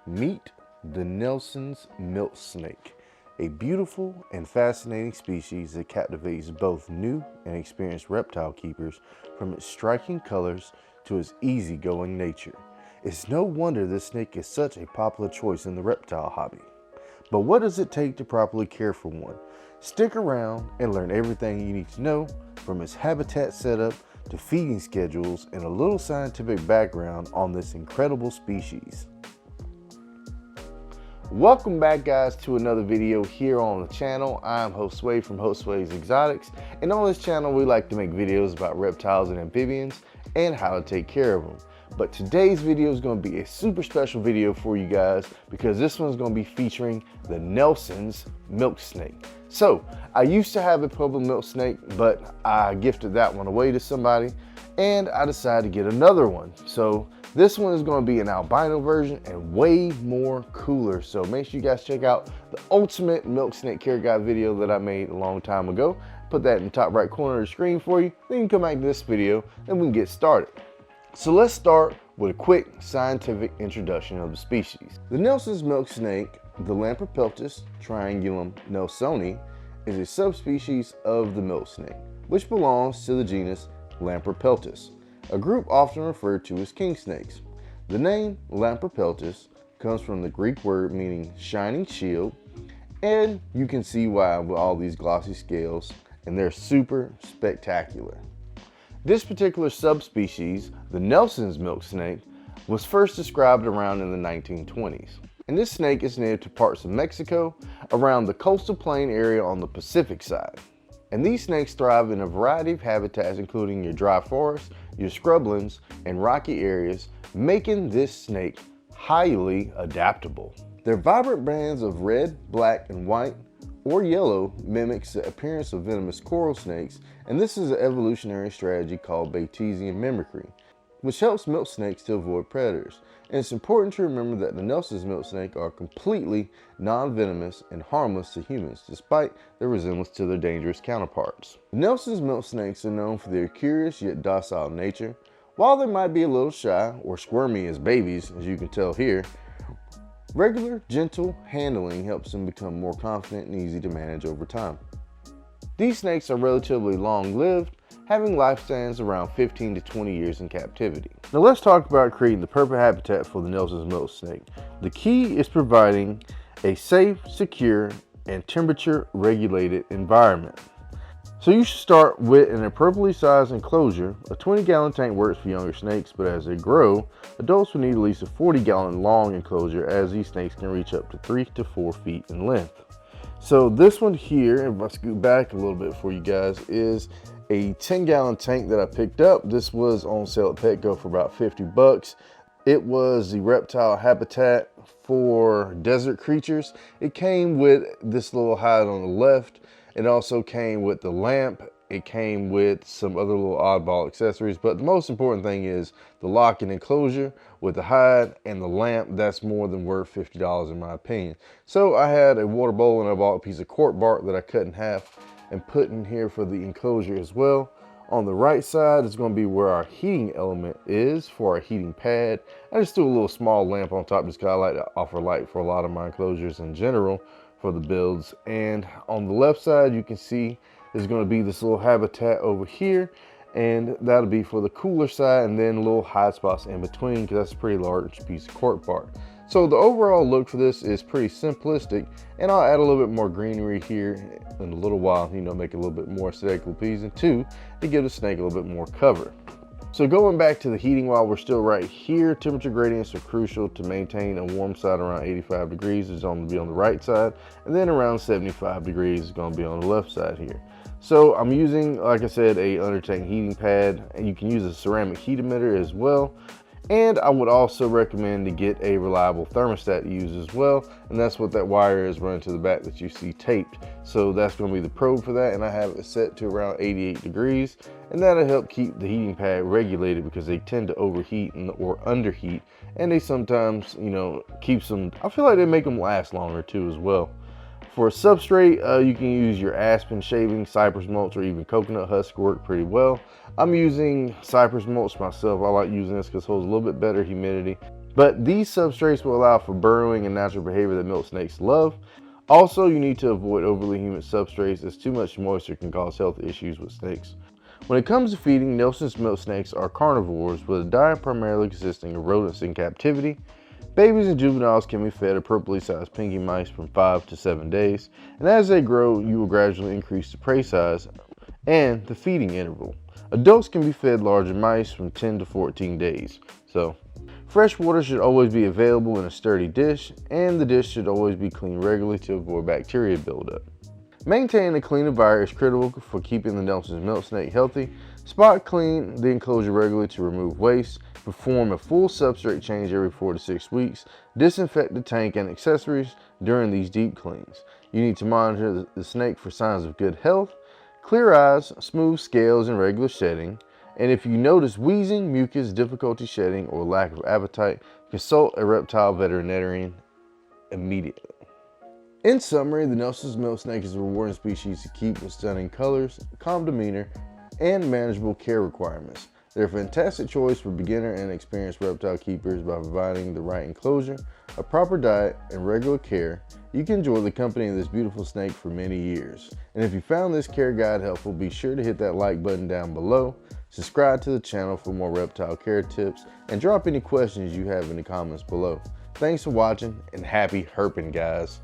Meet the Nelson's milk snake, a beautiful and fascinating species that captivates both new and experienced reptile keepers from its striking colors to its easygoing nature. It's no wonder this snake is such a popular choice in the reptile hobby. But what does it take to properly care for one? Stick around and learn everything you need to know, from its habitat setup to feeding schedules and a little scientific background on this incredible species. Welcome back, guys, to another video here on the channel. I'm Josue from Josue's Exotics, and on this channel we like to make videos about reptiles and amphibians and how to take care of them. But today's video is going to be a super special video for you guys because this one's going to be featuring the Nelson's milk snake. So I used to have a purple milk snake, but I gifted that one away to somebody and I decided to get another one. So this one is going to be an albino version and way more cooler. So make sure you guys check out the ultimate milk snake care guide video that I made a long time ago. Put that in the top right corner of the screen for you. Then you can come back to this video and we can get started. So let's start with a quick scientific introduction of the species. The Nelson's milk snake, the Lampripeltis triangulum nelsoni, is a subspecies of the milk snake, which belongs to the genus Lampripeltis, a group often referred to as king snakes. The name Lampripeltis comes from the Greek word meaning shining shield, and you can see why with all these glossy scales, and they're super spectacular. This particular subspecies, the Nelson's milk snake, was first described around in the 1920s. And this snake is native to parts of Mexico around the coastal plain area on the Pacific side. And these snakes thrive in a variety of habitats, including your dry forests, your scrublands, and rocky areas, making this snake highly adaptable. Their vibrant bands of red, black, and white or yellow mimics the appearance of venomous coral snakes, and this is an evolutionary strategy called Batesian mimicry, which helps milk snakes to avoid predators. And it's important to remember that the Nelson's milk snake are completely non-venomous and harmless to humans, despite their resemblance to their dangerous counterparts. The Nelson's milk snakes are known for their curious yet docile nature. While they might be a little shy or squirmy as babies, as you can tell here, regular, gentle handling helps them become more confident and easy to manage over time. These snakes are relatively long-lived, having lifespans around 15 to 20 years in captivity. Now let's talk about creating the perfect habitat for the Nelson's milk snake. The key is providing a safe, secure, and temperature-regulated environment. So you should start with an appropriately sized enclosure. A 20-gallon tank works for younger snakes, but as they grow, adults will need at least a 40-gallon long enclosure, as these snakes can reach up to 3 to 4 feet in length. So this one here, if I scoot back a little bit for you guys, is a 10-gallon tank that I picked up. This was on sale at Petco for about 50 bucks. It was the reptile habitat for desert creatures. It came with this little hide on the left. It also came with the lamp. It came with some other little oddball accessories, but the most important thing is the lock and enclosure with the hide and the lamp. That's more than worth $50 in my opinion. So I had a water bowl and I bought a piece of cork bark that I cut in half and put in here for the enclosure as well. On the right side is going to be where our heating element is for our heating pad. I just threw a little small lamp on top just because I like to offer light for a lot of my enclosures in general for the builds. And on the left side, you can see there's going to be this little habitat over here, and that'll be for the cooler side, and then little hide spots in between because that's a pretty large piece of cork bark. So the overall look for this is pretty simplistic, and I'll add a little bit more greenery here in a little while, you know, make it a little bit more aesthetically pleasing too, to give the snake a little bit more cover. So going back to the heating while we're still right here, temperature gradients are crucial to maintain a warm side around 85 degrees is going to be on the right side, and then around 75 degrees is going to be on the left side here. So I'm using, like I said, a under tank heating pad, and you can use a ceramic heat emitter as well. And I would also recommend to get a reliable thermostat to use as well, and that's what that wire is running to the back that you see taped. So that's going to be the probe for that, and I have it set to around 88 degrees, and that'll help keep the heating pad regulated because they tend to overheat or underheat, and they sometimes, you know, keeps them, I feel like they make them last longer too as well. For a substrate, you can use your aspen shaving, cypress mulch, or even coconut husk work pretty well. I'm using cypress mulch myself. I like using this because it holds a little bit better humidity. But these substrates will allow for burrowing and natural behavior that milk snakes love. Also, you need to avoid overly humid substrates, as too much moisture can cause health issues with snakes. When it comes to feeding, Nelson's milk snakes are carnivores with a diet primarily consisting of rodents in captivity. Babies and juveniles can be fed appropriately sized pinky mice from 5 to 7 days, and as they grow, you will gradually increase the prey size and the feeding interval. Adults can be fed larger mice from 10 to 14 days. So, fresh water should always be available in a sturdy dish, and the dish should always be cleaned regularly to avoid bacteria buildup. Maintaining a clean environment is critical for keeping the Nelson's milk snake healthy. Spot clean the enclosure regularly to remove waste. Perform a full substrate change every 4 to 6 weeks. Disinfect the tank and accessories during these deep cleans. You need to monitor the snake for signs of good health, clear eyes, smooth scales, and regular shedding. And if you notice wheezing, mucus, difficulty shedding, or lack of appetite, consult a reptile veterinarian immediately. In summary, the Nelson's milk snake is a rewarding species to keep with stunning colors, calm demeanor, and manageable care requirements. They're a fantastic choice for beginner and experienced reptile keepers. By providing the right enclosure, a proper diet, and regular care, you can enjoy the company of this beautiful snake for many years. And if you found this care guide helpful, be sure to hit that like button down below, subscribe to the channel for more reptile care tips, and drop any questions you have in the comments below. Thanks for watching, and happy herping, guys.